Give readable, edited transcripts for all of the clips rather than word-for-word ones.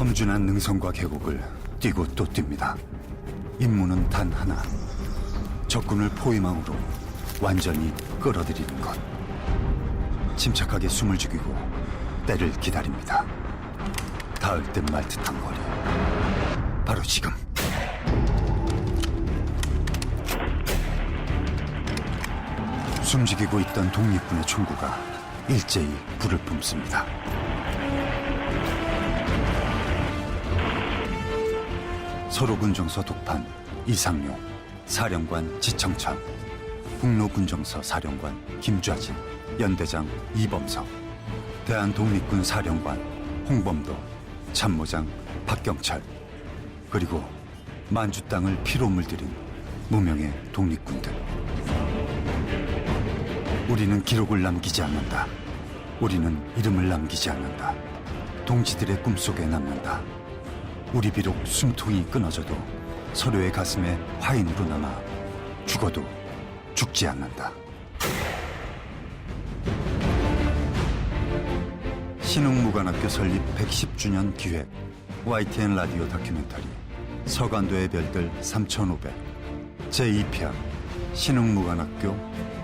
험준한 능선과 계곡을 뛰고 또 뜁니다. 임무는 단 하나. 적군을 포위망으로 완전히 끌어들이는 것. 침착하게 숨을 죽이고 때를 기다립니다. 닿을 듯 말 듯한 거리. 바로 지금. 숨죽이고 있던 독립군의 총구가 일제히 불을 뿜습니다. 서로군정서 독판 이상용, 사령관 지청천, 북로군정서 사령관 김좌진, 연대장 이범석, 대한독립군 사령관 홍범도, 참모장 박경철, 그리고 만주 땅을 피로 물들인 무명의 독립군들. 우리는 기록을 남기지 않는다. 우리는 이름을 남기지 않는다. 동지들의 꿈속에 남는다. 우리 비록 숨통이 끊어져도 서로의 가슴에 화인으로 남아 죽어도 죽지 않는다. 신흥무관학교 설립 110주년 기획 YTN 라디오 다큐멘터리 서간도의 별들 3500 제2편 신흥무관학교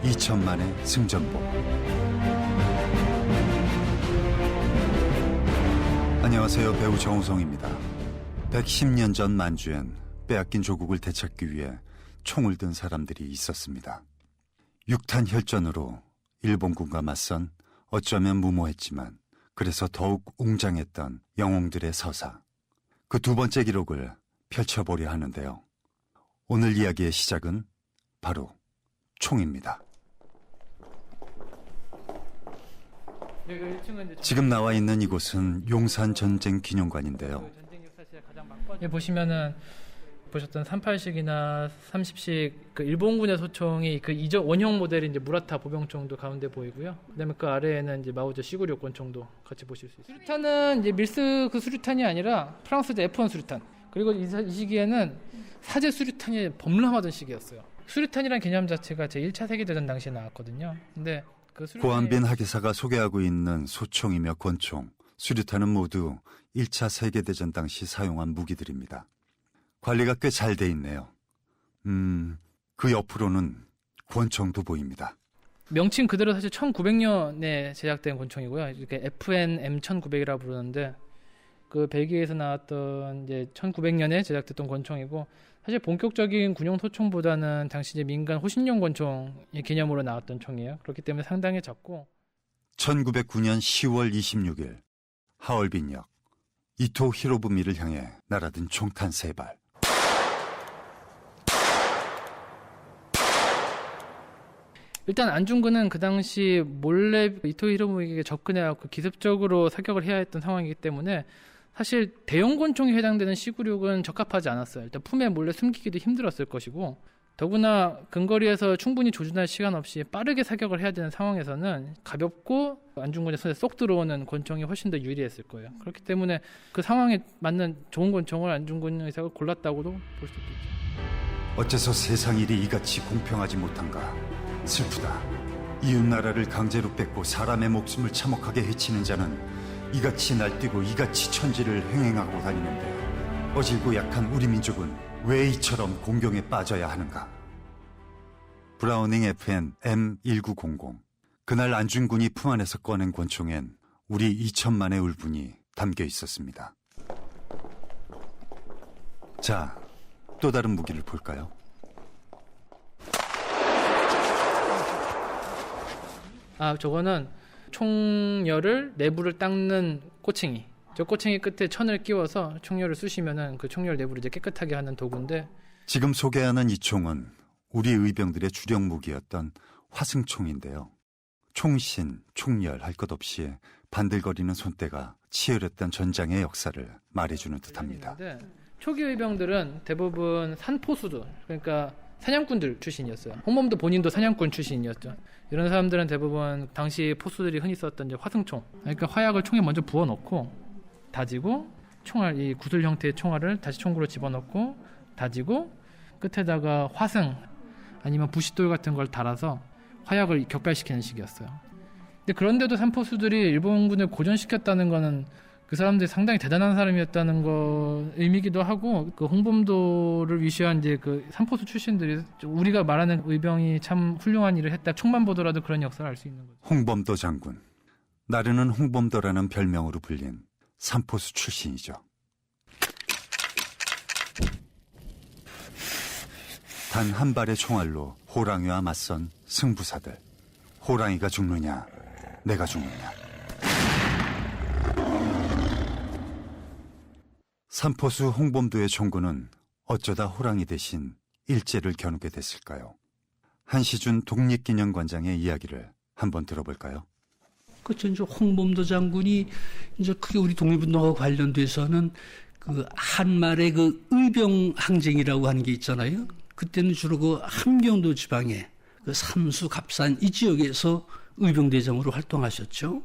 2000만의 승전보. 안녕하세요. 배우 정우성입니다. 110년 전 만주엔 빼앗긴 조국을 되찾기 위해 총을 든 사람들이 있었습니다. 육탄 혈전으로 일본군과 맞선 어쩌면 무모했지만 그래서 더욱 웅장했던 영웅들의 서사. 그 두 번째 기록을 펼쳐보려 하는데요. 오늘 이야기의 시작은 바로 총입니다. 지금 나와 있는 이곳은 용산 전쟁 기념관인데요. 보시면은 보셨던 38식이나 30식 그 일본군의 소총이 그 이전 원형 모델인 이제 무라타 보병총도 가운데 보이고요. 그다음에 그 아래에는 이제 마우저 시구류 권총도 같이 보실 수 있습니다. 수류탄은 이제 밀스 그 수류탄이 아니라 프랑스제 F1 수류탄. 그리고 이 시기에는 사제 수류탄이 범람하던 시기였어요. 수류탄이라는 개념 자체가 제 1차 세계대전 당시에 나왔거든요. 근데 그 고한빈 학예사가 소개하고 있는 소총이며 권총, 수류탄은 모두 1차 세계대전 당시 사용한 무기들입니다. 관리가 꽤 잘 돼 있네요. 그 옆으로는 권총도 보입니다. 명칭 그대로 사실 1900년에 제작된 권총이고요. 이렇게 FN M1900이라고 부르는데 그 벨기에에서 나왔던 이제 1900년에 제작됐던 권총이고 사실 본격적인 군용 소총보다는 당시 이제 민간 호신용 권총의 개념으로 나왔던 총이에요. 그렇기 때문에 상당히 작고 1909년 10월 26일 하얼빈역 이토 히로부미를 향해 날아든 총탄 3발. 일단 안중근은 그 당시 몰래 이토 히로부미에게 접근해갖고 기습적으로 사격을 해야 했던 상황이기 때문에 사실 대형 권총에 해당되는 시구력은 적합하지 않았어요. 일단 품에 몰래 숨기기도 힘들었을 것이고 더구나 근거리에서 충분히 조준할 시간 없이 빠르게 사격을 해야 되는 상황에서는 가볍고 안중근의 손에 쏙 들어오는 권총이 훨씬 더 유리했을 거예요. 그렇기 때문에 그 상황에 맞는 좋은 권총을 안중근 의사가 골랐다고도 볼 수 있겠죠. 어째서 세상 일이 이같이 공평하지 못한가. 슬프다. 이웃나라를 강제로 뺏고 사람의 목숨을 참혹하게 해치는 자는 이같이 날뛰고 이같이 천지를 횡행하고 다니는데 어질고 약한 우리 민족은 왜 이처럼 공경에 빠져야 하는가. 브라우닝 FN M1900. 그날 안중근이 품 안에서 꺼낸 권총엔 우리 2000만의 울분이 담겨 있었습니다. 자, 또 다른 무기를 볼까요? 저거는 총열을 내부를 닦는 꼬챙이. 저 꼬챙이 끝에 천을 끼워서 총열을 쑤시면은 그 총열 내부를 이제 깨끗하게 하는 도구인데 지금 소개하는 이 총은 우리 의병들의 주력 무기였던 화승총인데요. 총신, 총열 할 것 없이 반들거리는 손때가 치열했던 전장의 역사를 말해주는 듯합니다. 초기 의병들은 대부분 산포수들, 그러니까 사냥꾼들 출신이었어요. 홍범도 본인도 사냥꾼 출신이었죠. 이런 사람들은 대부분 당시 포수들이 흔히 썼던 이제 화승총, 그러니까 화약을 총에 먼저 부어넣고 다지고 총알, 이 구슬 형태의 총알을 다시 총구로 집어넣고 다지고 끝에다가 화승 아니면 부싯돌 같은 걸 달아서 화약을 격발시키는 식이었어요. 근데 그런데도 산포수들이 일본군을 고전시켰다는 거는 그 사람들이 상당히 대단한 사람이었다는 거 의미기도 하고, 그 홍범도를 위시한 이제 그 삼포수 출신들이 우리가 말하는 의병이 참 훌륭한 일을 했다, 총만 보더라도 그런 역사를 알 수 있는 거죠. 홍범도 장군. 나르는 홍범도라는 별명으로 불린 삼포수 출신이죠. 단 한 발의 총알로 호랑이와 맞선 승부사들. 호랑이가 죽느냐, 내가 죽느냐. 삼포수 홍범도의 총구는 어쩌다 호랑이 대신 일제를 겨누게 됐을까요? 한시준 독립기념관장의 이야기를 한번 들어볼까요? 그렇죠. 이제 홍범도 장군이 이제 크게 우리 독립운동하고 관련돼서는 그 한말의 그 의병 항쟁이라고 하는 게 있잖아요. 그때는 주로 그 함경도 지방에 그 삼수, 갑산 이 지역에서 의병대장으로 활동하셨죠.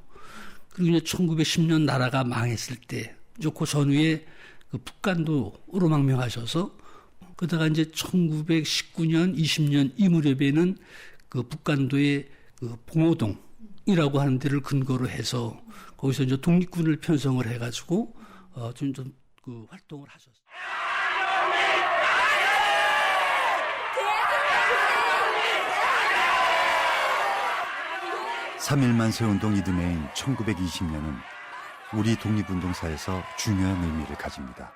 그리고 이제 1910년 나라가 망했을 때, 이제 그 전후에 그 북간도로 망명하셔서, 그러다가 이제 1919년, 20년 이 무렵에는 그 북간도의 그 봉오동이라고 하는 데를 근거로 해서 거기서 이제 독립군을 편성을 해가지고 좀 그 활동을 하셨어요. 3.1만세운동 이듬해인 1920년은 우리 독립운동사에서 중요한 의미를 가집니다.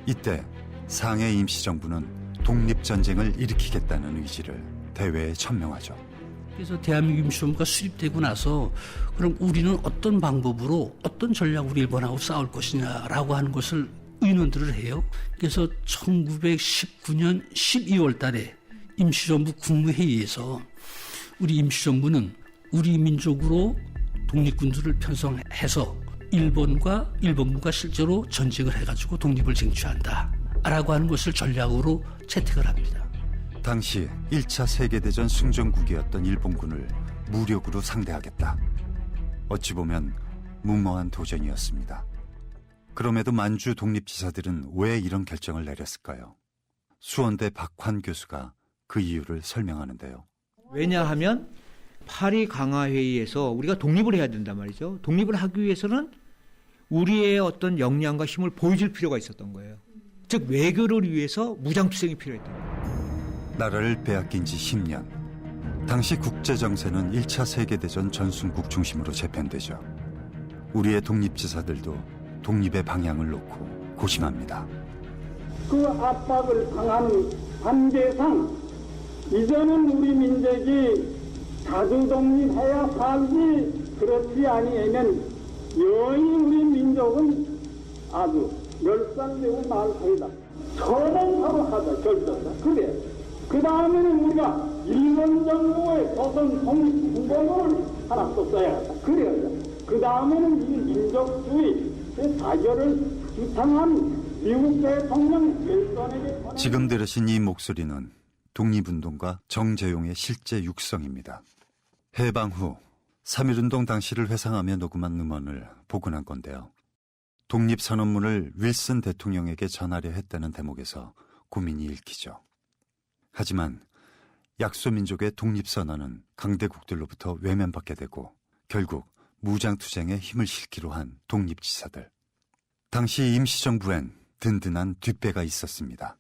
이때 상해 임시정부는 독립전쟁을 일으키겠다는 의지를 대회에 천명하죠. 그래서 대한민국 임시정부가 수립되고 나서 그럼 우리는 어떤 방법으로 어떤 전략으로 일본하고 싸울 것이냐라고 하는 것을 의논들을 해요. 그래서 1919년 12월 달에 임시정부 국무회의에서 우리 임시정부는 우리 민족으로 독립군들을 편성해서 일본군과 실제로 전쟁을 해가지고 독립을 쟁취한다 라고 하는 것을 전략으로 채택을 합니다. 당시 1차 세계대전 승전국이었던 일본군을 무력으로 상대하겠다. 어찌 보면 무모한 도전이었습니다. 그럼에도 만주 독립지사들은 왜 이런 결정을 내렸을까요? 수원대 박환 교수가 그 이유를 설명하는데요. 왜냐하면 파리 강화회의에서 우리가 독립을 해야 된단 말이죠. 독립을 하기 위해서는 우리의 어떤 역량과 힘을 보여줄 필요가 있었던 거예요. 즉 외교를 위해서 무장투쟁이 필요했던 거예요. 나라를 빼앗긴 지 10년. 당시 국제정세는 1차 세계대전 전순국 중심으로 재편되죠. 우리의 독립지사들도 독립의 방향을 놓고 고심합니다. 그 압박을 당한 관계상 이제는 우리 민족이 자주 독립해야 살지, 그렇지 아니하면 여의 우리 민족은 아주 멸상되고 말 터이다. 처벌하고 하자 결정다. 그래. 그 다음에는 우리가 일본 정부의 조선 독립군대를 하나 또 써야겠다. 그래야. 그 다음에는 이 민족주의 자결을 주창한 미국 대통령 웰선에게. 지금 들으신 이 목소리는 독립운동가 정재용의 실제 육성입니다. 해방 후 3.1운동 당시를 회상하며 녹음한 음원을 복원한 건데요. 독립선언문을 윌슨 대통령에게 전하려 했다는 대목에서 고민이 읽히죠. 하지만 약소민족의 독립선언은 강대국들로부터 외면받게 되고 결국 무장투쟁에 힘을 실기로 한 독립지사들. 당시 임시정부엔 든든한 뒷배가 있었습니다.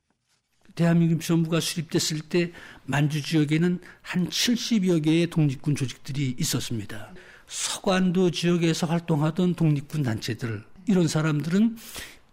대한민국 임시정부가 수립됐을 때 만주 지역에는 한 70여 개의 독립군 조직들이 있었습니다. 서관도 지역에서 활동하던 독립군 단체들, 이런 사람들은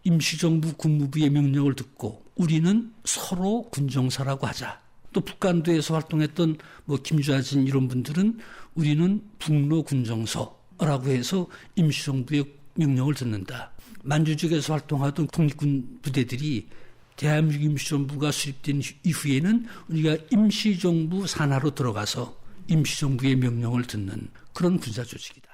임시정부 국무부의 명령을 듣고 우리는 서로 군정사라고 하자. 또 북간도에서 활동했던 김좌진 이런 분들은 우리는 북로 군정서라고 해서 임시정부의 명령을 듣는다. 만주 지역에서 활동하던 독립군 부대들이 대한민국 임시정부가 수립된 이후에는 우리가 임시정부 산하로 들어가서 임시정부의 명령을 듣는 그런 군사조직이다.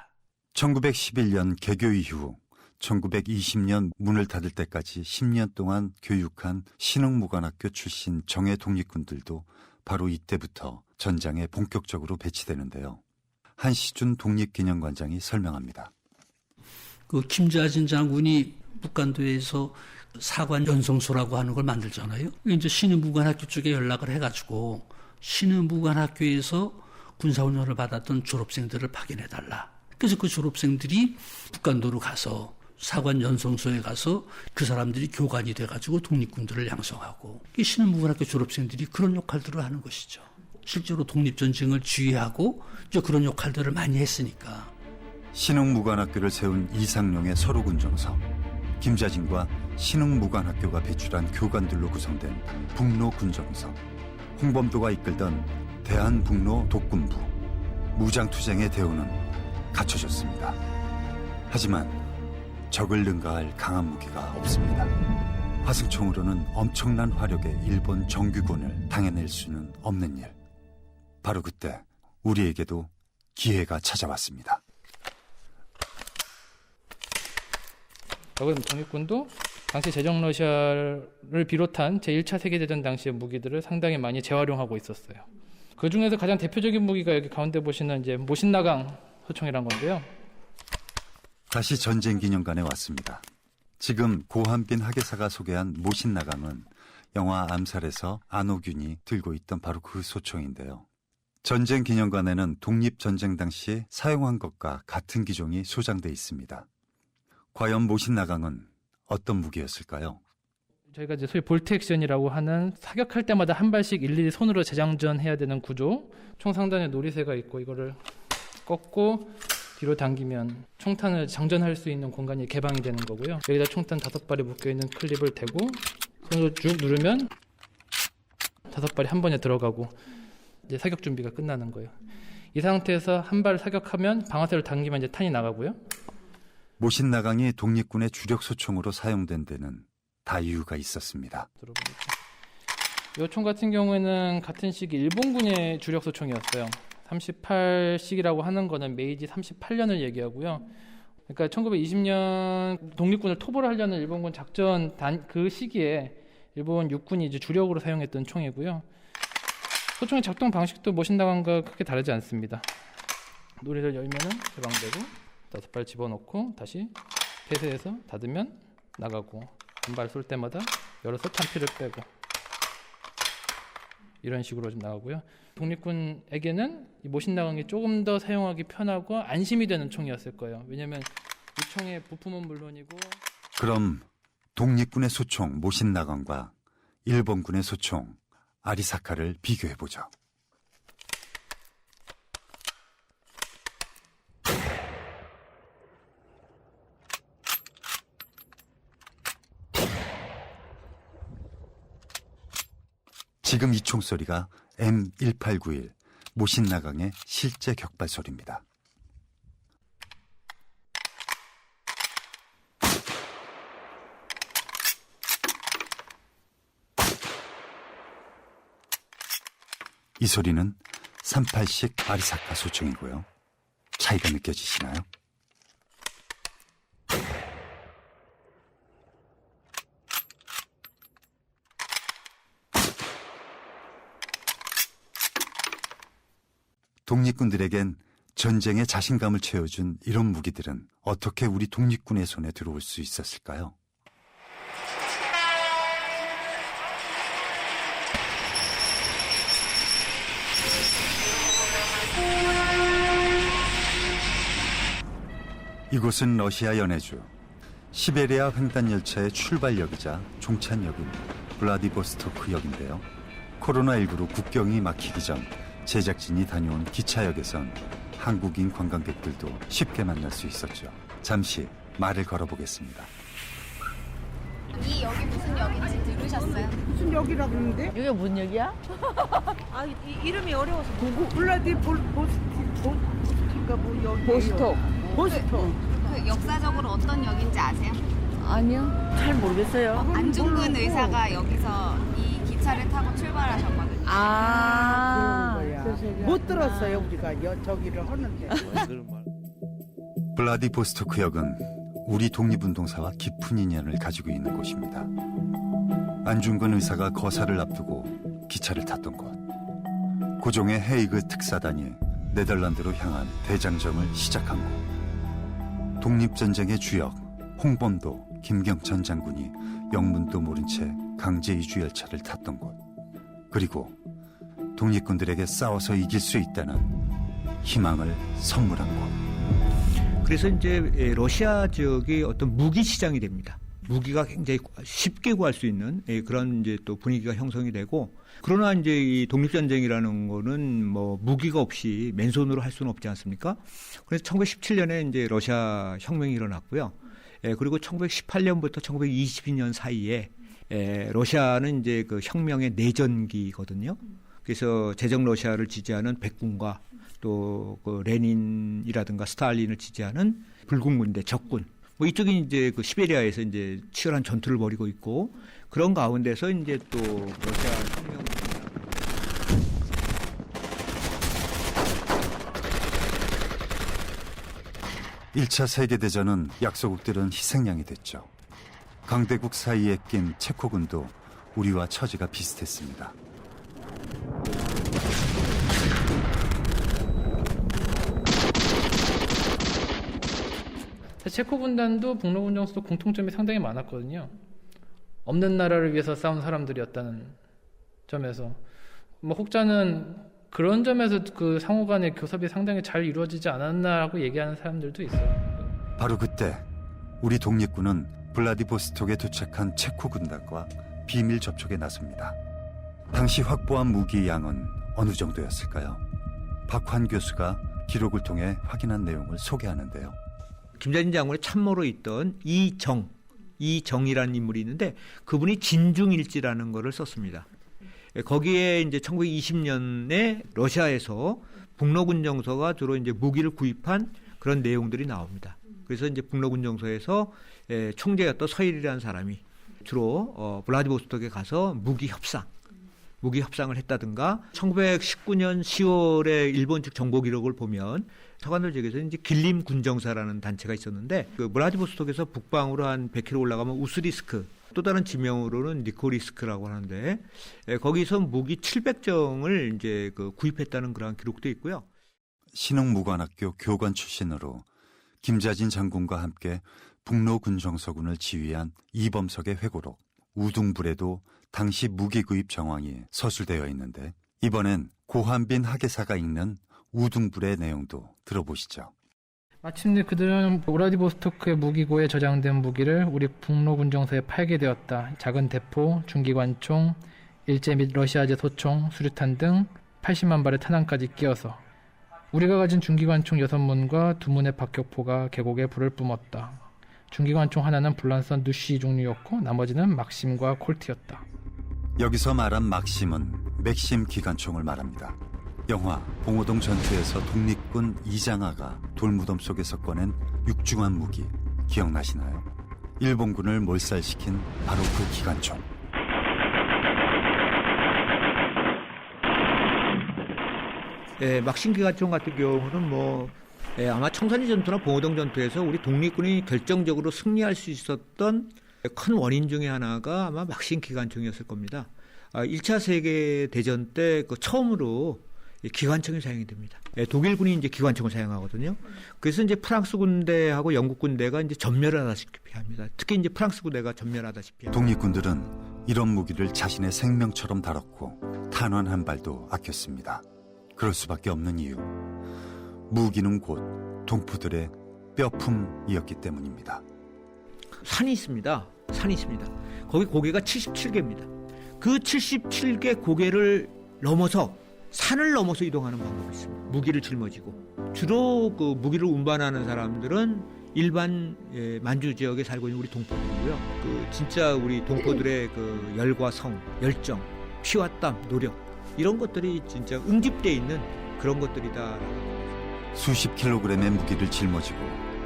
1911년 개교 이후 1920년 문을 닫을 때까지 10년 동안 교육한 신흥무관학교 출신 정예 독립군들도 바로 이때부터 전장에 본격적으로 배치되는데요. 한시준 독립기념관장이 설명합니다. 그 김좌진 장군이 북간도에서 사관 연성소라고 하는 걸 만들잖아요. 이제 신흥무관학교 쪽에 연락을 해가지고 신흥무관학교에서 군사훈련을 받았던 졸업생들을 파견해달라. 그래서 그 졸업생들이 북간도로 가서 사관 연성소에 가서 그 사람들이 교관이 돼가지고 독립군들을 양성하고 이 신흥무관학교 졸업생들이 그런 역할들을 하는 것이죠. 실제로 독립전쟁을 지휘하고 이제 그런 역할들을 많이 했으니까. 신흥무관학교를 세운 이상룡의 서로군정서, 김자진과 신흥무관학교가 배출한 교관들로 구성된 북로군정서, 홍범도가 이끌던 대한북로 독군부, 무장투쟁의 대우는 갖춰졌습니다. 하지만 적을 능가할 강한 무기가 없습니다. 화승총으로는 엄청난 화력의 일본 정규군을 당해낼 수는 없는 일. 바로 그때 우리에게도 기회가 찾아왔습니다. 적은 독립군도 당시 제정 러시아를 비롯한 제1차 세계대전 당시의 무기들을 상당히 많이 재활용하고 있었어요. 그 중에서 가장 대표적인 무기가 여기 가운데 보시는 이제 모신나강 소총이란 건데요. 다시 전쟁기념관에 왔습니다. 지금 고한빈 학예사가 소개한 모신나강은 영화 암살에서 안호균이 들고 있던 바로 그 소총인데요. 전쟁기념관에는 독립전쟁 당시 사용한 것과 같은 기종이 소장돼 있습니다. 과연 모신나강은 어떤 무기였을까요? 저희가 이제 소위 볼트 액션이라고 하는 사격할 때마다 한 발씩 일일이 손으로 재장전해야 되는 구조. 총 상단에 놀이새가 있고 이거를 꺾고 뒤로 당기면 총탄을 장전할 수 있는 공간이 개방이 되는 거고요. 여기다 총탄 5발이 묶여있는 클립을 대고 손으로 쭉 누르면 5발이 한 번에 들어가고 이제 사격 준비가 끝나는 거예요. 이 상태에서 한 발을 사격하면 방아쇠를 당기면 이제 탄이 나가고요. 모신나강이 독립군의 주력 소총으로 사용된 데는 다 이유가 있었습니다. 이 총 같은 경우에는 같은 시기 일본군의 주력 소총이었어요. 38식이라고 하는 거는 메이지 38년을 얘기하고요. 그러니까 1920년 독립군을 토벌을 하려는 일본군 작전 그 시기에 일본 육군이 이제 주력으로 사용했던 총이고요. 소총의 작동 방식도 모신나강과 크게 다르지 않습니다. 놀이를 열면은 개방되고 5발 집어넣고 다시 폐쇄해서 닫으면 나가고 한 발 쏠 때마다 열어서 탄피를 빼고 이런 식으로 좀 나가고요. 독립군에게는 이 모신나강이 조금 더 사용하기 편하고 안심이 되는 총이었을 거예요. 왜냐하면 이 총의 부품은 물론이고. 그럼 독립군의 소총 모신나강과 일본군의 소총 아리사카를 비교해보죠. 지금 이 총소리가 M1891 모신나강의 실제 격발 소리입니다. 이 소리는 38식 아리사카 소총이고요. 차이가 느껴지시나요? 독립군들에겐 전쟁의 자신감을 채워준 이런 무기들은 어떻게 우리 독립군의 손에 들어올 수 있었을까요? 이곳은 러시아 연해주 시베리아 횡단 열차의 출발역이자 종착역인 블라디보스토크역인데요. 코로나19로 국경이 막히기 전 제작진이 다녀온 기차역에선 한국인 관광객들도 쉽게 만날 수 있었죠. 잠시 말을 걸어보겠습니다. 이 역이 무슨 역인지 들으셨어요? 무슨 역이라고 그러는데? 이게 뭔 역이야? 아, 이름이 어려워서. 보스티가 뭐 역이에요? 보스톡. 보스톡. 그 역사적으로 어떤 역인지 아세요? 아니요. 잘 모르겠어요. 안중근 의사가 여기서 이 기차를 타고 출발하셨거든요. 아. 그런 거야. 그래서 못 들었어요, 우리가 저기를 하는데. 블라디보스토크역은 우리 독립운동사와 깊은 인연을 가지고 있는 곳입니다. 안중근 의사가 거사를 앞두고 기차를 탔던 곳. 고종의 헤이그 특사단이 네덜란드로 향한 대장정을 시작한 곳. 독립전쟁의 주역 홍범도, 김경천 장군이 영문도 모른 채 강제 이주 열차를 탔던 곳. 그리고 독립군들에게 싸워서 이길 수 있다는 희망을 선물한 곳. 그래서 이제 러시아 지역이 어떤 무기 시장이 됩니다. 무기가 굉장히 쉽게 구할 수 있는 그런 이제 또 분위기가 형성이 되고, 그러나 이제 이 독립전쟁이라는 거는 뭐 무기가 없이 맨손으로 할 수는 없지 않습니까? 그래서 1917년에 이제 러시아 혁명이 일어났고요. 그리고 1918년부터 1922년 사이에 러시아는 이제 그 혁명의 내전기거든요. 그래서 제정 러시아를 지지하는 백군과 또 그 레닌이라든가 스탈린을 지지하는 붉은 군대, 적군, 뭐 이쪽이 이제 그 시베리아에서 이제 치열한 전투를 벌이고 있고, 그런 가운데서 이제 또 러시아 혁명이 1차 세계대전은 약소국들은 희생양이 됐죠. 강대국 사이에 낀 체코군도 우리와 처지가 비슷했습니다. 체코 군단도 북로 군정서도 공통점이 상당히 많았거든요. 없는 나라를 위해서 싸운 사람들이었다는 점에서, 뭐 혹자는 그런 점에서 그 상호 간의 교섭이 상당히 잘 이루어지지 않았나라고 얘기하는 사람들도 있어요. 바로 그때 우리 독립군은 블라디보스톡에 도착한 체코 군단과 비밀 접촉에 나섭니다. 당시 확보한 무기 양은 어느 정도였을까요? 박환 교수가 기록을 통해 확인한 내용을 소개하는데요. 김자진 장군의 참모로 있던 이정이라는 인물이 있는데, 그분이 진중일지라는 거를 썼습니다. 거기에 이제 1920년에 러시아에서 북로군 정서가 주로 이제 무기를 구입한 그런 내용들이 나옵니다. 그래서 이제 북로군 정서에서 총재였던 서일이라는 사람이 주로 블라디보스톡에 가서 무기 협상을 했다든가, 1919년 10월에 일본 측 정보 기록을 보면 서간들 지역에서 이제 길림 군정사라는 단체가 있었는데, 그 블라디보스톡에서 북방으로 한 100km 올라가면 우스리스크, 또 다른 지명으로는 니코리스크라고 하는데, 거기서 무기 700정을 이제 그 구입했다는 그런 기록도 있고요. 신흥무관학교 교관 출신으로 김자진 장군과 함께 북로 군정서군을 지휘한 이범석의 회고록 우둥불에도 당시 무기 구입 정황이 서술되어 있는데, 이번엔 고한빈 학예사가 읽는 우둥불의 내용도 들어보시죠. 마침내 그들은 블라디보스토크의 무기고에 저장된 무기를 우리 북로 군정서에 팔게 되었다. 작은 대포, 중기관총, 일제 및 러시아제 소총, 수류탄 등 80만 발의 탄환까지 끼어서 우리가 가진 중기관총 6문과 2문의 박격포가 계곡에 불을 뿜었다. 중기관총 하나는 불란선 누시 종류였고 나머지는 막심과 콜트였다. 여기서 말한 막심은 맥심 기관총을 말합니다. 영화 봉오동 전투에서 독립군 이장하가 돌무덤 속에서 꺼낸 육중한 무기 기억나시나요? 일본군을 몰살시킨 바로 그 기관총. 막심 기관총 같은 경우는 아마 청산리 전투나 봉오동 전투에서 우리 독립군이 결정적으로 승리할 수 있었던 큰 원인 중에 하나가 아마 막심 기관총이었을 겁니다. 1차 세계대전 때 처음으로 기관총이 사용이 됩니다. 독일군이 이제 기관총을 사용하거든요. 그래서 이제 프랑스 군대하고 영국 군대가 이제 전멸하다시피 합니다. 특히 이제 프랑스 군대가 전멸하다시피 합니다. 독립군들은 이런 무기를 자신의 생명처럼 다뤘고 탄환 한 발도 아꼈습니다. 그럴 수밖에 없는 이유. 무기는 곧 동포들의 뼈품이었기 때문입니다. 산이 있습니다. 거기 고개가 77개입니다. 그 77개 고개를 넘어서 산을 넘어서 이동하는 방법이 있습니다. 무기를 짊어지고. 주로 그 무기를 운반하는 사람들은 일반 만주 지역에 살고 있는 우리 동포들이고요. 그 진짜 우리 동포들의 그 열과 성, 열정, 피와 땀, 노력, 이런 것들이 진짜 응집되어 있는 그런 것들이다. 수십 킬로그램의 무기를 짊어지고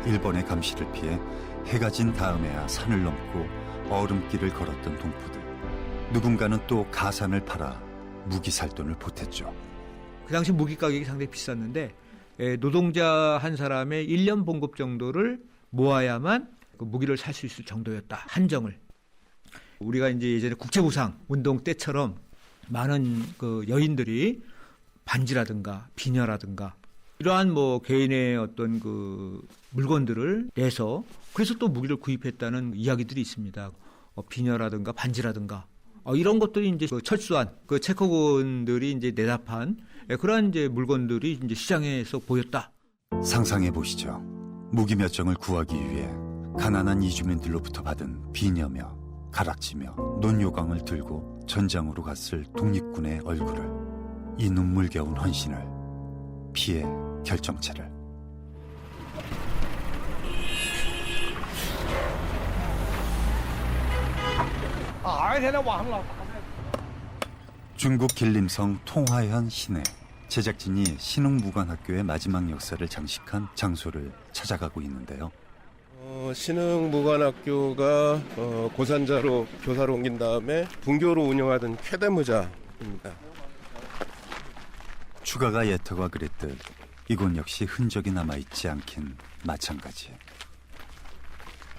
일본의 감시를 피해 해가 진 다음에야 산을 넘고 얼음길을 걸었던 동포들. 누군가는 또 가산을 팔아 무기 살 돈을 보탰죠. 그 당시 무기 가격이 상당히 비쌌는데 노동자 한 사람의 1년 봉급 정도를 모아야만 그 무기를 살 수 있을 정도였다. 한정을. 우리가 이제 예전에 국제무상 운동 때처럼 많은 그 여인들이 반지라든가 비녀라든가 이러한 개인의 어떤 그 물건들을 내서 그래서 또 무기를 구입했다는 이야기들이 있습니다. 비녀라든가 반지라든가 이런 것들이 이제 철수한 그 체코군들이 이제 내답한 그러한 이제 물건들이 이제 시장에서 보였다. 상상해 보시죠. 무기 몇 정을 구하기 위해 가난한 이주민들로부터 받은 비녀며 가락지며 논요강을 들고 전장으로 갔을 독립군의 얼굴을, 이 눈물겨운 헌신을, 피해 결정체를. 중국 길림성 통화현 시내, 제작진이 신흥무관학교의 마지막 역사를 장식한 장소를 찾아가고 있는데요. 신흥무관학교가 고산자로 교사로 옮긴 다음에 분교로 운영하던 쾌대무자입니다. 추가가 예터가 그랬듯 이곳 역시 흔적이 남아있지 않긴 마찬가지.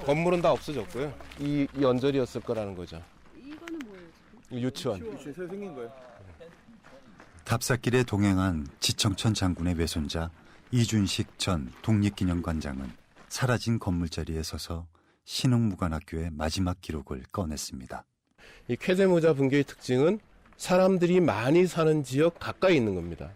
건물은 다 없어졌고요. 이 언저리였을 거라는 거죠. 이거는 뭐예요? 유치원. 새로 생긴 거예요. 답사길에 동행한 지청천 장군의 외손자 이준식 전 독립기념관장은 사라진 건물 자리에 서서 신흥무관학교의 마지막 기록을 꺼냈습니다. 이 쾌대무자 분교의 특징은 사람들이 많이 사는 지역 가까이 있는 겁니다.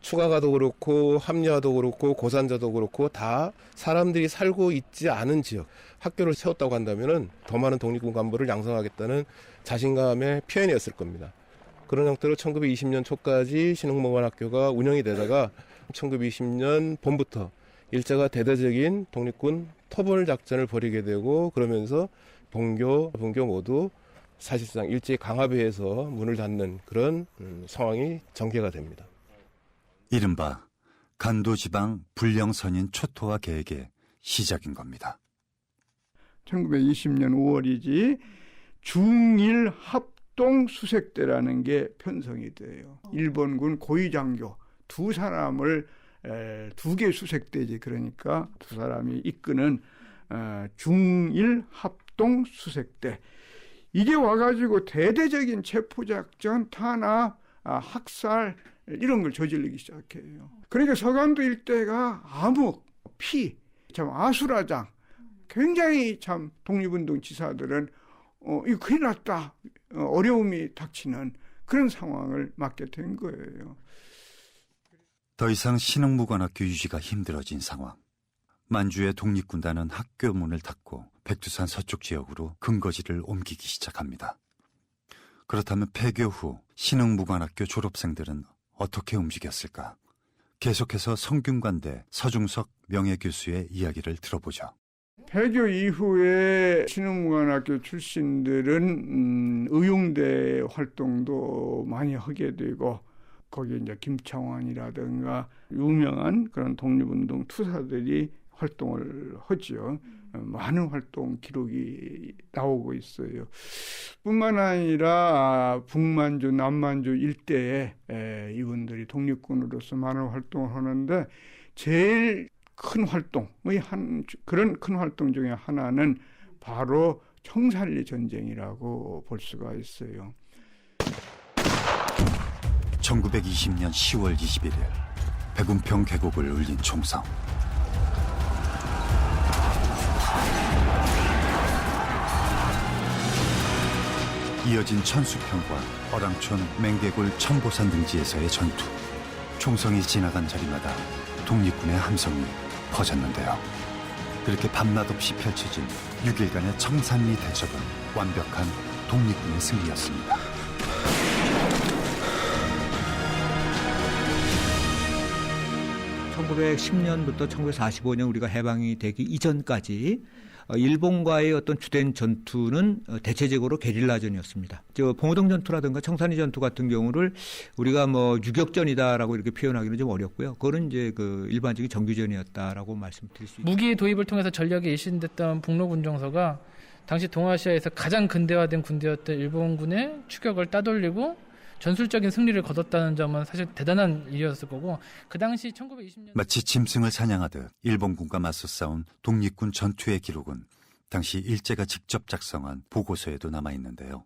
추가가도 그렇고 합리화도 그렇고 고산자도 그렇고 다 사람들이 살고 있지 않은 지역, 학교를 세웠다고 한다면은 더 많은 독립군 간부를 양성하겠다는 자신감의 표현이었을 겁니다. 그런 형태로 1920년 초까지 신흥무관학교가 운영이 되다가 1920년 봄부터 일제가 대대적인 독립군 토벌 작전을 벌이게 되고, 그러면서 본교, 분교 모두 사실상 일제의 강압에 의해서 문을 닫는 그런 상황이 전개가 됩니다. 이른바 간도지방 불령선인 초토화 계획의 시작인 겁니다. 1920년 5월이지 중일 합동 수색대라는 게 편성이 돼요. 일본군 고위장교 두 사람을 두 개 수색대지, 그러니까 두 사람이 이끄는 중일 합동 수색대. 이게 와가지고 대대적인 체포작전, 탄압, 학살 이런 걸 저지르기 시작해요. 그러니까 서간도 일대가 암흑, 피, 참 아수라장, 굉장히 참 독립운동 지사들은 이거 큰일 났다, 어려움이 닥치는 그런 상황을 맞게 된 거예요. 더 이상 신흥무관학교 유지가 힘들어진 상황. 만주의 독립군단은 학교 문을 닫고 백두산 서쪽 지역으로 근거지를 옮기기 시작합니다. 그렇다면 폐교 후 신흥무관학교 졸업생들은 어떻게 움직였을까? 계속해서 성균관대 서중석 명예교수의 이야기를 들어보죠. 폐교 이후에 신흥무관학교 출신들은 의용대 활동도 많이 하게 되고, 거기에 이제 김창완이라든가 유명한 그런 독립운동 투사들이 활동을 하죠. 많은 활동 기록이 나오고 있어요. 뿐만 아니라 북만주, 남만주 일대에 이분들이 독립군으로서 많은 활동을 하는데, 제일 큰 활동의 그런 큰 활동 중에 하나는 바로 청산리 전쟁이라고 볼 수가 있어요. 1920년 10월 21일 백운평 계곡을 울린 총성. 이어진 천수평과 어랑촌, 맹개골, 천보산 등지에서의 전투. 총성이 지나간 자리마다 독립군의 함성이 퍼졌는데요. 그렇게 밤낮 없이 펼쳐진 6일간의 청산리 대첩은 완벽한 독립군의 승리였습니다. (1910년부터) (1945년) 우리가 해방이 되기 이전까지 일본과의 어떤 주된 전투는 대체적으로 게릴라전이었습니다. 봉오동 전투라든가 청산리 전투 같은 경우를 우리가 유격전이다라고 이렇게 표현하기는 좀 어렵고요. 그거는 이제 일반적인 정규전이었다라고 말씀드릴 수 있습니다. 무기 도입을 통해서 전력이 일신됐던 북로군정서가 당시 동아시아에서 가장 근대화된 군대였던 일본군의 추격을 따돌리고 전술적인 승리를 거뒀다는 점은 사실 대단한 일이었을 거고, 그 당시 1920년 마치 짐승을 사냥하듯 일본군과 맞서 싸운 독립군 전투의 기록은 당시 일제가 직접 작성한 보고서에도 남아있는데요.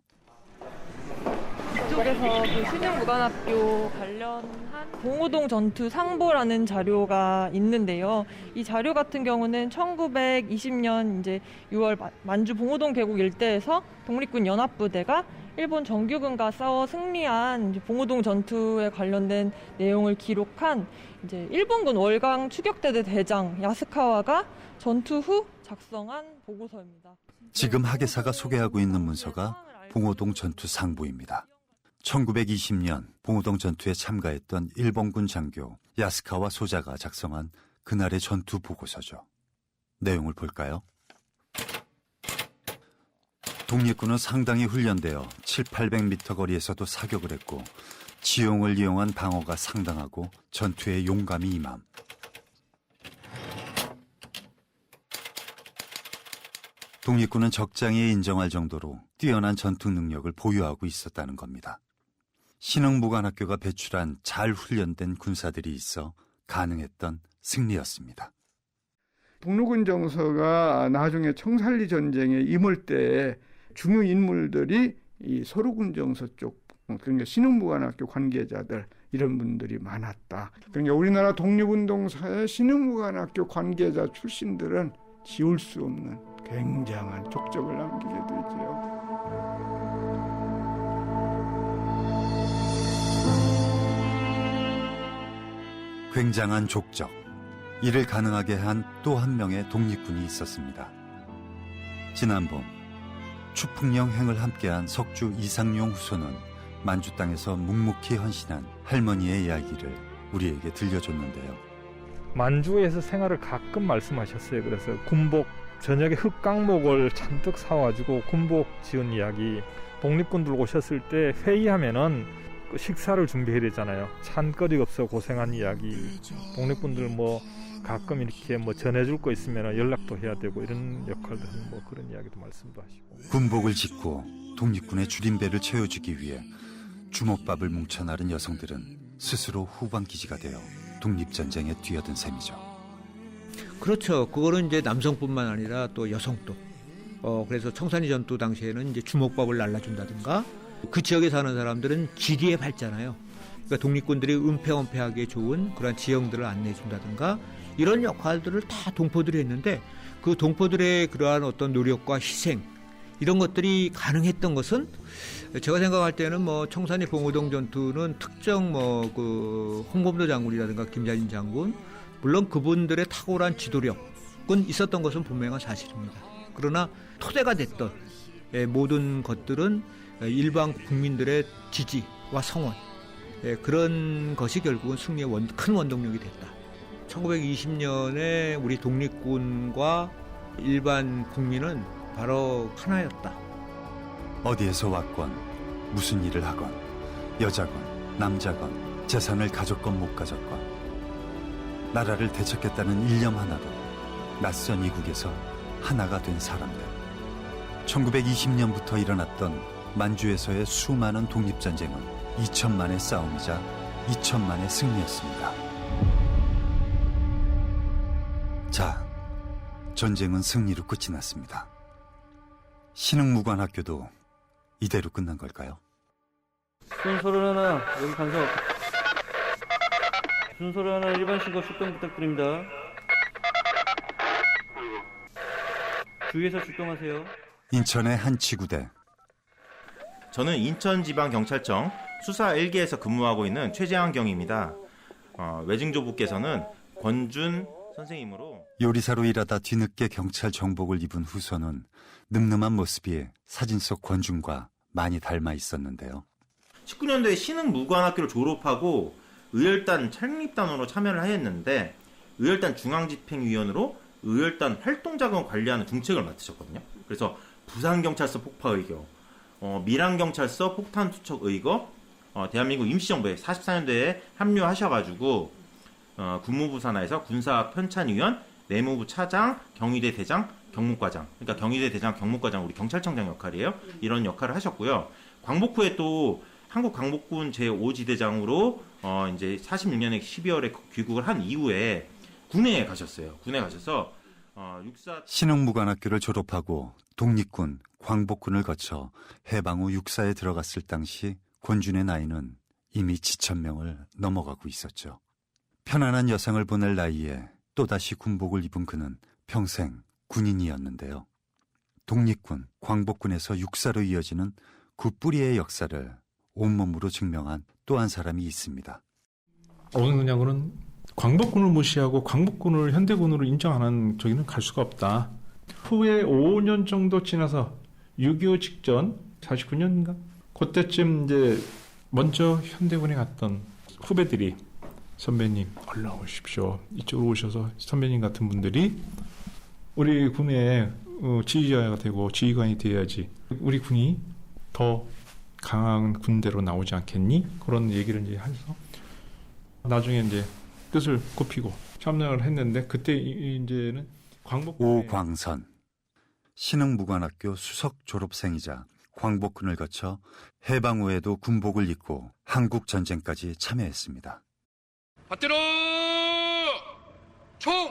이쪽에서 그 신흥무관학교 관련한 봉오동 전투 상보라는 자료가 있는데요. 이 자료 같은 경우는 1920년 이제 6월 만주 봉오동 계곡 일대에서 독립군 연합부대가 일본 정규군과 싸워 승리한 이제 봉오동 전투에 관련된 내용을 기록한 이제 일본군 월강 추격대대 대장 야스카와가 전투 후 작성한 보고서입니다. 지금 하계사가 소개하고 있는 문서가 봉오동 전투 상부입니다. 1920년 봉오동 전투에 참가했던 일본군 장교 야스카와 소자가 작성한 그날의 전투 보고서죠. 내용을 볼까요? 독립군은 상당히 훈련되어 700~800m 거리에서도 사격을 했고 지용을 이용한 방어가 상당하고 전투에 용감히 임함. 독립군은 적장에 인정할 정도로 뛰어난 전투 능력을 보유하고 있었다는 겁니다. 신흥무관학교가 배출한 잘 훈련된 군사들이 있어 가능했던 승리였습니다. 북로군 정서가 나중에 청산리 전쟁에 임할 때 중요 인물들이 이 소로군 정서 쪽, 그러니까 신흥무관학교 관계자들 이런 분들이 많았다. 그러니까 우리나라 독립운동사의 신흥무관학교 관계자 출신들은 지울 수 없는 굉장한 족적을 남기게 되죠. 굉장한 족적. 이를 가능하게 한 또 한 명의 독립군이 있었습니다. 지난 봄 추풍령 행을 함께한 석주 이상용 후손은 만주 땅에서 묵묵히 헌신한 할머니의 이야기를 우리에게 들려줬는데요. 만주에서 생활을 가끔 말씀하셨어요. 그래서 군복, 저녁에 흙강목을 잔뜩 사와가지고 군복 지은 이야기. 독립군들 오셨을 때 회의하면은 그 식사를 준비해야 되잖아요. 찬거리가 없어 고생한 이야기. 독립군들 뭐 가끔 이렇게 뭐 전해줄 거 있으면 연락도 해야 되고 이런 역할도 하는 뭐 그런 이야기도 말씀도 하시고. 군복을 짓고 독립군의 줄임배를 채워주기 위해 주먹밥을 뭉쳐 나른 여성들은 스스로 후방기지가 되어 독립전쟁에 뛰어든 셈이죠. 그렇죠. 그거는 이제 남성뿐만 아니라 또 여성도. 그래서 청산리 전투 당시에는 이제 주먹밥을 날라준다든가 그 지역에 사는 사람들은 지리에 밝잖아요. 그러니까 독립군들이 은폐은폐하게 좋은 그런 지형들을 안내해준다든가 이런 역할들을 다 동포들이 했는데 그 동포들의 그러한 어떤 노력과 희생 이런 것들이 가능했던 것은 제가 생각할 때는 뭐 청산리 봉오동 전투는 특정 뭐 그 홍범도 장군이라든가 김자진 장군 물론 그분들의 탁월한 지도력은 있었던 것은 분명한 사실입니다. 그러나 토대가 됐던 모든 것들은 일반 국민들의 지지와 성원 그런 것이 결국은 승리의 큰 원동력이 됐다. 1920년에 우리 독립군과 일반 국민은 바로 하나였다. 어디에서 왔건 무슨 일을 하건 여자건 남자건 재산을 가졌건 못 가졌건 나라를 되찾겠다는 일념 하나로 낯선 이국에서 하나가 된 사람들. 1920년부터 일어났던 만주에서의 수많은 독립전쟁은 2천만의 싸움이자 2천만의 승리였습니다. 자, 전쟁은 승리로 끝이 났습니다. 신흥무관학교도 이대로 끝난 걸까요? 순서를 하나 여기 간섭. 순서를 하나 일반 신고 출동 부탁드립니다. 주위에서 출동하세요. 인천의 한 지구대. 저는 인천지방경찰청 수사 1기에서 근무하고 있는 최재환 경입니다. 외증조부께서는 권준 선생님으로 요리사로 일하다 뒤늦게 경찰 정복을 입은 후손은 늠름한 모습이 사진 속 권준과 많이 닮아 있었는데요. 19년도에 신흥무관학교를 졸업하고 의열단 창립단으로 참여를 하였는데 의열단 중앙집행위원으로 의열단 활동자금을 관리하는 중책을 맡으셨거든요. 그래서 부산경찰서 폭파의거, 밀양경찰서 폭탄투척 의거, 대한민국 임시정부에 44년도에 합류하셔가지고 군무부 산하에서 군사편찬위원, 내무부 차장, 경위대 대장, 경무과장. 그러니까 경위대 대장, 경무과장 우리 경찰청장 역할이에요. 이런 역할을 하셨고요. 광복 후에 또 한국 광복군 제5지대장으로 이제 46년에 12월에 귀국을 한 이후에 군에 가셨어요. 군에 가셔서 육사 신흥무관학교를 졸업하고 독립군, 광복군을 거쳐 해방 후 육사에 들어갔을 당시 권준의 나이는 이미 지천명을 넘어가고 있었죠. 편안한 여성을 보낼 나이에 또다시 군복을 입은 그는 평생 군인이었는데요. 독립군, 광복군에서 육사로 이어지는 그 뿌리의 역사를 온몸으로 증명한 또 한 사람이 있습니다. 오승근 장군은 광복군을 무시하고 광복군을 현대군으로 인정하는 저기는 갈 수가 없다. 후에 5년 정도 지나서 6.25 직전 49년인가? 그때쯤 이제 먼저 현대군에 갔던 후배들이 선배님 올라오십시오. 이쪽으로 오셔서 선배님 같은 분들이 우리 군의 지휘자가 되고 지휘관이 되어야지 우리 군이 더 강한 군대로 나오지 않겠니? 그런 얘기를 이제 해서 나중에 이제 뜻을 굽히고 참여를 했는데 그때 이제는 오광선 신흥무관학교 수석 졸업생이자 광복군을 거쳐 해방 후에도 군복을 입고 한국 전쟁까지 참여했습니다. 받들어 총!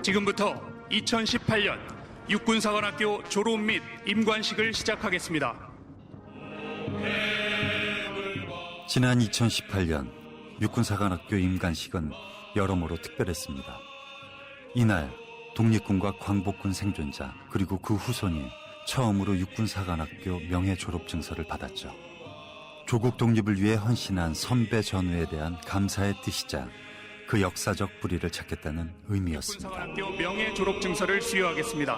지금부터 2018년 육군사관학교 졸업 및 임관식을 시작하겠습니다. 지난 2018년 육군사관학교 임관식은 여러모로 특별했습니다. 이날 독립군과 광복군 생존자 그리고 그 후손이 처음으로 육군사관학교 명예 졸업증서를 받았죠. 조국 독립을 위해 헌신한 선배 전우에 대한 감사의 뜻이자 그 역사적 뿌리를 찾겠다는 의미였습니다. 육군사관학교 명예 졸업증서를 수여하겠습니다.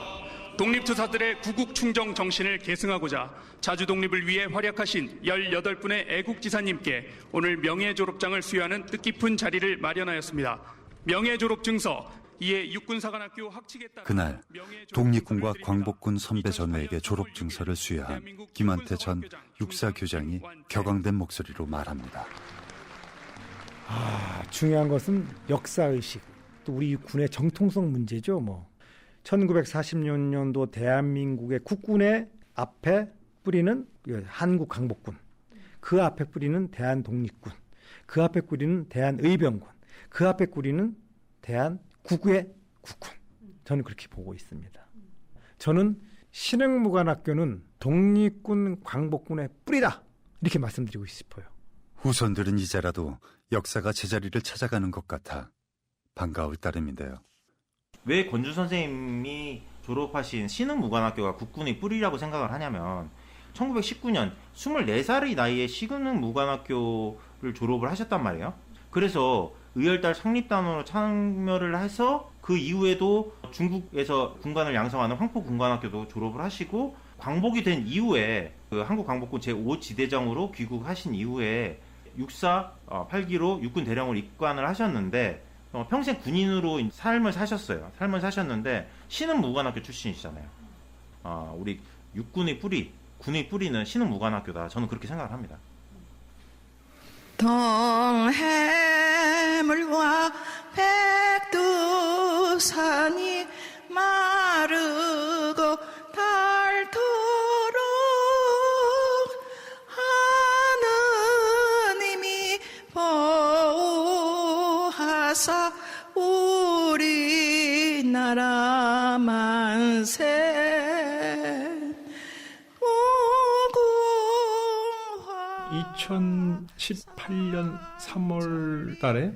독립투사들의 구국 충정 정신을 계승하고자 자주 독립을 위해 활약하신 18분의 애국지사님께 오늘 명예 졸업장을 수여하는 뜻깊은 자리를 마련하였습니다. 명예 졸업증서 이에 육군사관학교 학칙에 따라 그날 독립군과 광복군 선배 전우에게 졸업증서를 수여한 김한태 전 육사교장이 격앙된 목소리로 말합니다. 중요한 것은 역사의식, 또 우리 군의 정통성 문제죠. 1940년도 대한민국의 국군의 앞에 뿌리는 한국 강복군, 그 앞에 뿌리는 대한독립군, 그 앞에 뿌리는 대한의병군, 그 앞에 뿌리는 대한국의 국군. 저는 그렇게 보고 있습니다. 저는 신흥무관학교는 독립군 광복군의 뿌리다, 이렇게 말씀드리고 싶어요. 후손들은 이제라도 역사가 제자리를 찾아가는 것 같아 반가울 따름인데요. 왜 권주 선생님이 졸업하신 신흥무관학교가 국군의 뿌리라고 생각을 하냐면 1919년 24살의 나이에 신흥무관학교를 졸업을 하셨단 말이에요. 그래서 의열달 창립단으로 참여를 해서 그 이후에도 중국에서 군관을 양성하는 황포군관학교도 졸업을 하시고 광복이 된 이후에 그 한국광복군 제5지대장으로 귀국하신 이후에 육사 8기로 육군 대령으로 입관을 하셨는데 평생 군인으로 삶을 사셨는데 신흥무관학교 출신이시잖아요. 우리 육군의 뿌리, 군의 뿌리는 신흥무관학교다. 저는 그렇게 생각을 합니다. 동해물과 백두산이 마르고 닳도록 하느님이 보호하사 우리나라 만세 2018년 3월 달에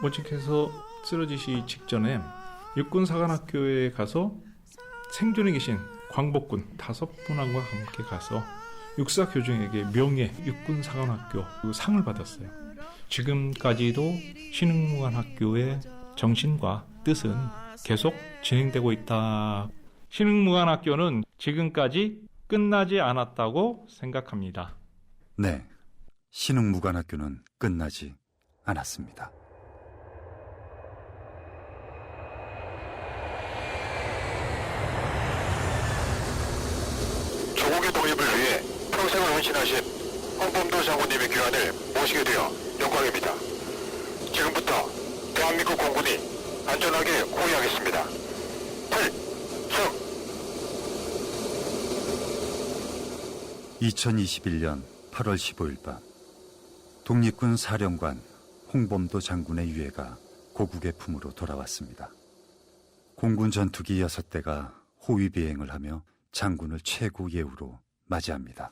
모직해서 쓰러지시 직전에 육군사관학교에 가서 생존해 계신 광복군 5분과 함께 가서 육사교정에게 명예 육군사관학교 그 상을 받았어요. 지금까지도 신흥무관학교의 정신과 뜻은 계속 진행되고 있다. 신흥무관학교는 지금까지 끝나지 않았다고 생각합니다. 네, 신흥무관학교는 끝나지 않았습니다. 조국의 독립을 위해 평생을 헌신하신 홍범도 장군님의 귀환을 모시게 되어 영광입니다. 지금부터 대한민국 공군이 안전하게 호위하겠습니다. 필승! 2021년 8월 15일 밤 독립군 사령관 홍범도 장군의 유해가 고국의 품으로 돌아왔습니다. 공군 전투기 6대가 호위 비행을 하며 장군을 최고 예우로 맞이합니다.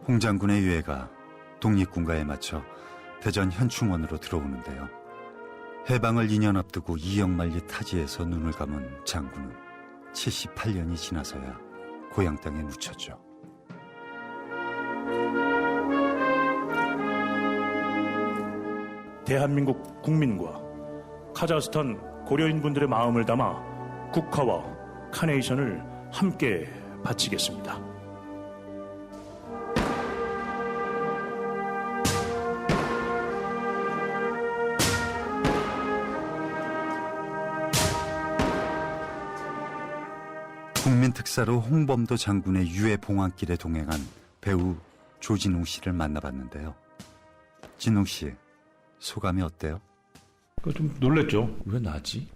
홍 장군의 유해가 독립군가에 맞춰 대전 현충원으로 들어오는데요. 해방을 2년 앞두고 이역만리 타지에서 눈을 감은 장군은 78년이 지나서야 고향 땅에 묻혔죠. 대한민국 국민과 카자흐스탄 고려인분들의 마음을 담아 국화와 카네이션을 함께 바치겠습니다. 국민특사로 홍범도 장군의 유해 봉안길에 동행한 배우 조진웅 씨를 만나봤는데요. 진웅 씨, 소감이 어때요? 좀 놀랬죠. 왜 나지?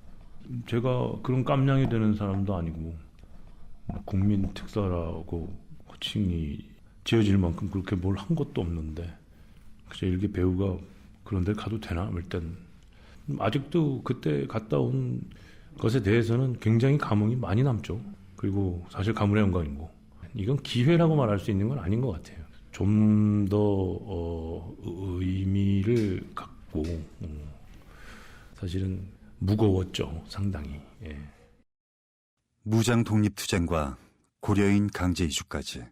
제가 그런 깜냥이 되는 사람도 아니고 국민특사라고 호칭이 지어질 만큼 그렇게 뭘 한 것도 없는데 그저 이렇게 배우가 그런 데 가도 되나? 일단 아직도 그때 갔다 온 것에 대해서는 굉장히 감흥이 많이 남죠. 그리고 사실 가문의 영광이고 이건 기회라고 말할 수 있는 건 아닌 것 같아요. 좀 더 의미를 갖고 사실은 무거웠죠. 상당히. 예. 무장 독립투쟁과 고려인 강제 이주까지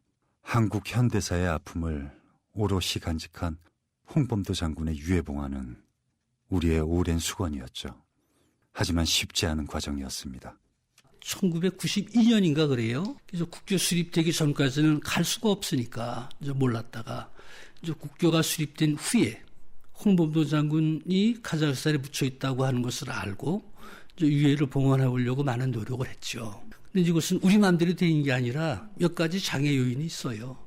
한국 현대사의 아픔을 오롯이 간직한 홍범도 장군의 유해 봉안은 우리의 오랜 수건이었죠. 하지만 쉽지 않은 과정이었습니다. 1992년인가 그래요. 그래서 국교 수립되기 전까지는 갈 수가 없으니까 이제 몰랐다가 이제 국교가 수립된 후에 홍범도 장군이 카자흐스탄에 묻혀 있다고 하는 것을 알고 이제 유해를 봉헌해 보려고 많은 노력을 했죠. 근데 이것은 우리 마음대로 되는 게 아니라 몇 가지 장애 요인이 있어요.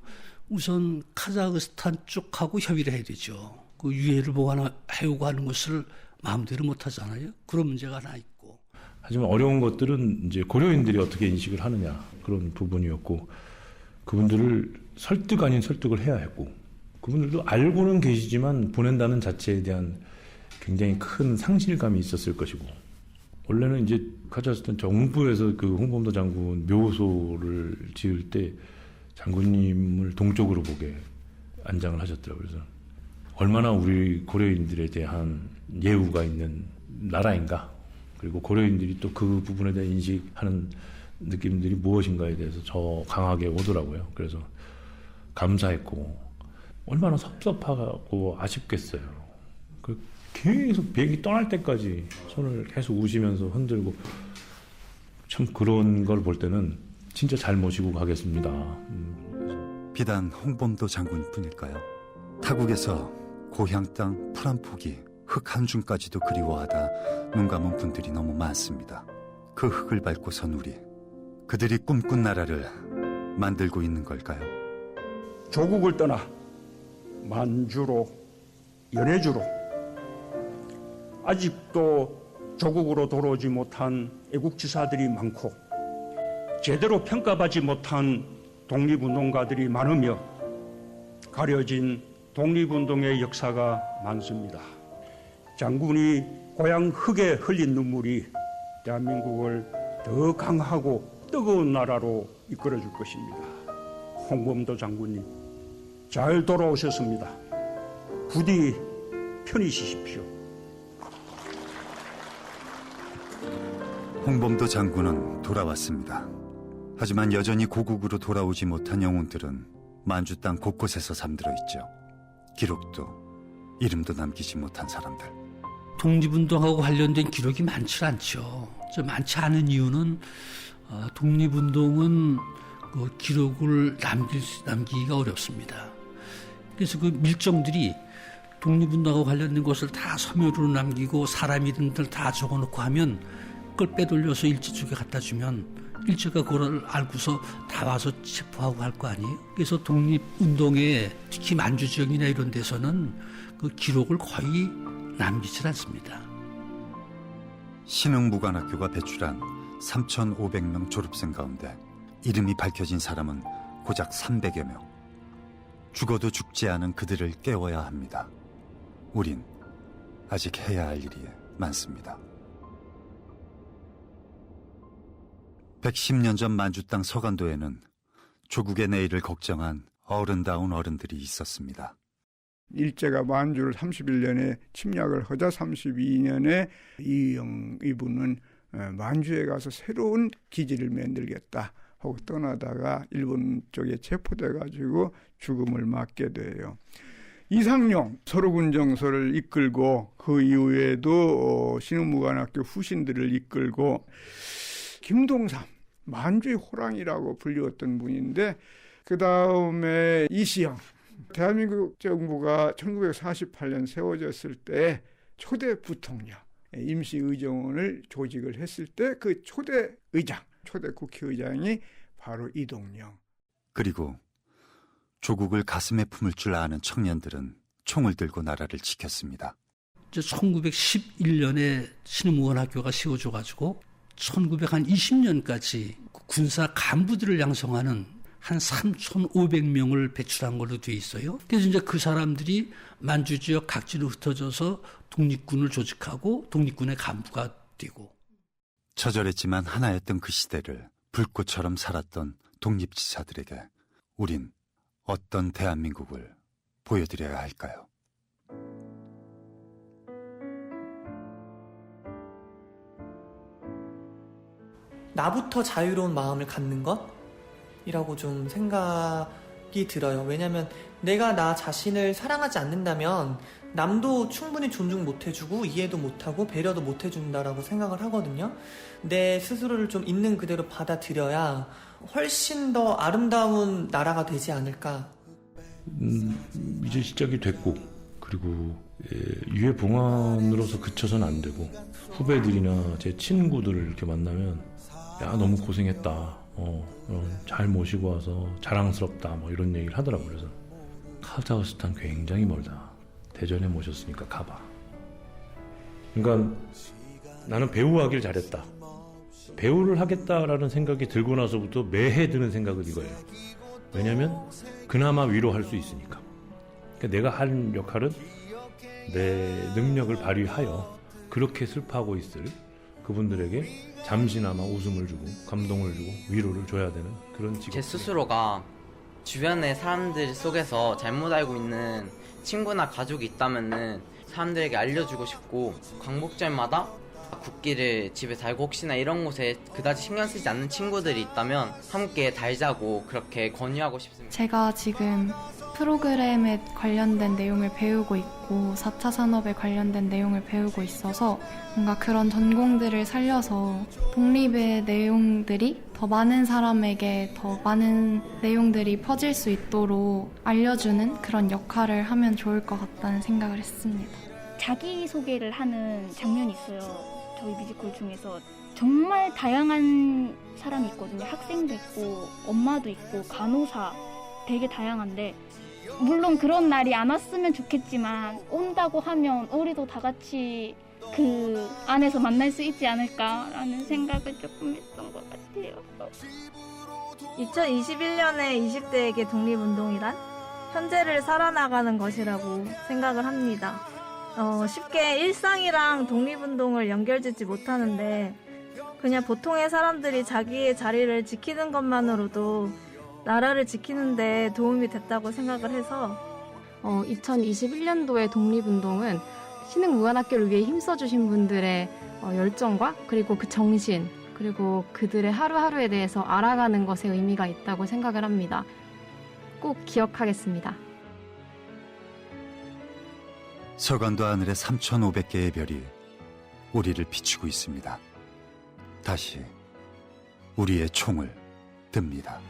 우선 카자흐스탄 쪽하고 협의를 해야 되죠. 그 유해를 봉헌하려고 하는 것을 마음대로 못 하잖아요. 그런 문제가 하나 있고. 하지만 어려운 것들은 이제 고려인들이 어떻게 인식을 하느냐 그런 부분이었고 그분들을 설득 아닌 설득을 해야 했고 그분들도 알고는 계시지만 보낸다는 자체에 대한 굉장히 큰 상실감이 있었을 것이고 원래는 이제 카자흐스탄 정부에서 그 홍범도 장군 묘소를 지을 때 장군님을 동쪽으로 보게 안장을 하셨더라고요. 그래서 얼마나 우리 고려인들에 대한 예우가 있는 나라인가 그리고 고려인들이 또 그 부분에 대한 인식하는 느낌들이 무엇인가에 대해서 더 강하게 오더라고요. 그래서 감사했고 얼마나 섭섭하고 아쉽겠어요. 계속 비행기 떠날 때까지 손을 계속 우시면서 흔들고 참 그런 걸 볼 때는 진짜 잘 모시고 가겠습니다. 비단 홍범도 장군뿐일까요? 타국에서 고향 땅 풀 한 포기 흙 한 줌까지도 그리워하다 눈 감은 분들이 너무 많습니다. 그 흙을 밟고 선 우리, 그들이 꿈꾼 나라를 만들고 있는 걸까요? 조국을 떠나 만주로, 연해주로 아직도 조국으로 돌아오지 못한 애국지사들이 많고 제대로 평가받지 못한 독립운동가들이 많으며 가려진 독립운동의 역사가 많습니다. 장군이 고향 흙에 흘린 눈물이 대한민국을 더 강하고 뜨거운 나라로 이끌어줄 것입니다. 홍범도 장군님, 잘 돌아오셨습니다. 부디 편히 쉬십시오. 홍범도 장군은 돌아왔습니다. 하지만 여전히 고국으로 돌아오지 못한 영혼들은 만주 땅 곳곳에서 잠들어 있죠. 기록도 이름도 남기지 못한 사람들. 독립운동하고 관련된 기록이 많지 않죠. 많지 않은 이유는 독립운동은 그 기록을 남기기가 어렵습니다. 그래서 그 밀정들이 독립운동하고 관련된 것을 다 서면으로 남기고 사람 이름들 다 적어놓고 하면 그걸 빼돌려서 일제 쪽에 갖다 주면 일제가 그걸 알고서 다 와서 체포하고 할 거 아니에요. 그래서 독립운동에 특히 만주 지역이나 이런 데서는 그 기록을 거의 남기질 않습니다. 신흥무관학교가 배출한 3,500명 졸업생 가운데 이름이 밝혀진 사람은 고작 300여 명. 죽어도 죽지 않은 그들을 깨워야 합니다. 우린 아직 해야 할 일이 많습니다. 110년 전 만주 땅 서간도에는 조국의 내일을 걱정한 어른다운 어른들이 있었습니다. 일제가 만주를 31년에 침략을 하자 32년에 이영 이분은 만주에 가서 새로운 기지를 만들겠다 하고 떠나다가 일본 쪽에 체포돼 가지고 죽음을 맞게 돼요. 이상용 서로군정서를 이끌고 그 이후에도 신흥무관학교 후신들을 이끌고 김동삼 만주의 호랑이라고 불리웠던 분인데 그 다음에 이시영 대한민국 정부가 1948년 세워졌을 때 초대 부통령 임시의정원을 조직을 했을 때 그 초대 의장 초대 국회의장이 바로 이동영. 그리고 조국을 가슴에 품을 줄 아는 청년들은 총을 들고 나라를 지켰습니다. 1911년에 신흥무관학교가 세워져가지고 1920년까지 군사 간부들을 양성하는 한 3,500명을 배출한 걸로 돼 있어요. 그래서 이제 그 사람들이 만주 지역 각지로 흩어져서 독립군을 조직하고 독립군의 간부가 되고. 처절했지만 하나였던 그 시대를 불꽃처럼 살았던 독립지사들에게 우린 어떤 대한민국을 보여드려야 할까요? 나부터 자유로운 마음을 갖는 것이라고 좀 생각이 들어요. 왜냐하면 내가 나 자신을 사랑하지 않는다면 남도 충분히 존중 못해주고 이해도 못하고 배려도 못해준다라고 생각을 하거든요. 내 스스로를 좀 있는 그대로 받아들여야 훨씬 더 아름다운 나라가 되지 않을까. 이제 시작이 됐고, 그리고 유해봉안으로서 그쳐서는 안 되고, 후배들이나 제 친구들을 이렇게 만나면 야 너무 고생했다, 잘 모시고 와서 자랑스럽다, 뭐 이런 얘기를 하더라고요. 그래서 카자흐스탄 굉장히 멀다, 대전에 모셨으니까 가봐. 그러니까 나는 배우 하길 잘했다, 배우를 하겠다라는 생각이 들고 나서부터 매해 드는 생각은 이거예요. 왜냐면 그나마 위로할 수 있으니까. 그러니까 내가 할 역할은 내 능력을 발휘하여 그렇게 슬퍼하고 있을 그분들에게 잠시나마 웃음을 주고 감동을 주고 위로를 줘야 되는 그런 직업. 제 스스로가 주변의 사람들 속에서 잘못 알고 있는 친구나 가족이 있다면은 사람들에게 알려주고 싶고, 광복절마다 국기를 집에 달고 혹시나 이런 곳에 그다지 신경 쓰지 않는 친구들이 있다면 함께 달자고 그렇게 권유하고 싶습니다. 제가 지금 프로그램에 관련된 내용을 배우고 있고 4차 산업에 관련된 내용을 배우고 있어서 뭔가 그런 전공들을 살려서 독립의 내용들이 더 많은 사람에게 더 많은 내용들이 퍼질 수 있도록 알려주는 그런 역할을 하면 좋을 것 같다는 생각을 했습니다. 자기소개를 하는 장면이 있어요. 저희 뮤지컬 중에서 정말 다양한 사람이 있거든요. 학생도 있고 엄마도 있고 간호사, 되게 다양한데 물론 그런 날이 안 왔으면 좋겠지만 온다고 하면 우리도 다 같이 그 안에서 만날 수 있지 않을까라는 생각을 조금 했던 것 같아요. 2021년에 20대에게 독립운동이란 현재를 살아나가는 것이라고 생각을 합니다. 쉽게 일상이랑 독립운동을 연결짓지 못하는데 그냥 보통의 사람들이 자기의 자리를 지키는 것만으로도 나라를 지키는 데 도움이 됐다고 생각을 해서 2021년도의 독립운동은 신흥무관학교를 위해 힘써주신 분들의 열정과 그리고 그 정신 그리고 그들의 하루하루에 대해서 알아가는 것에 의미가 있다고 생각을 합니다. 꼭 기억하겠습니다. 서간도 하늘에 3,500개의 별이 우리를 비추고 있습니다. 다시 우리의 총을 듭니다.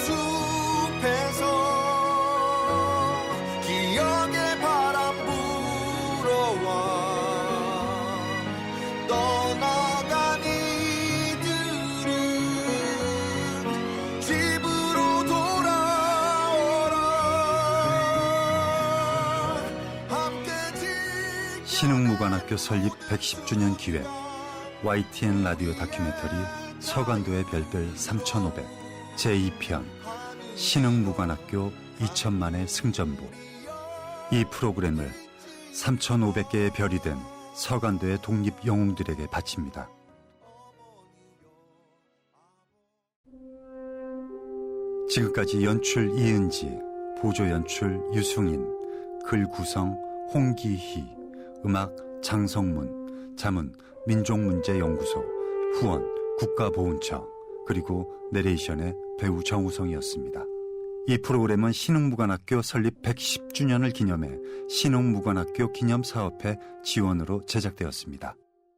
숲에서 기억의 바람 불어와 떠나간 이들은 집으로 돌아오라. 함께 신흥무관학교 설립 110주년 기획 YTN 라디오 다큐멘터리 서간도의 별들 3,500 제2편 신흥무관학교 2000만의 승전보. 이 프로그램을 3,500개의 별이 된 서간도의 독립 영웅들에게 바칩니다. 지금까지 연출 이은지, 보조 연출 유승인, 글 구성 홍기희, 음악 장성문, 자문 민족문제연구소, 후원 국가보훈처, 그리고 내레이션의 배우 정우성이었습니다. 이 프로그램은 신흥무관학교 설립 110주년을 기념해 신흥무관학교 기념사업회 지원으로 제작되었습니다.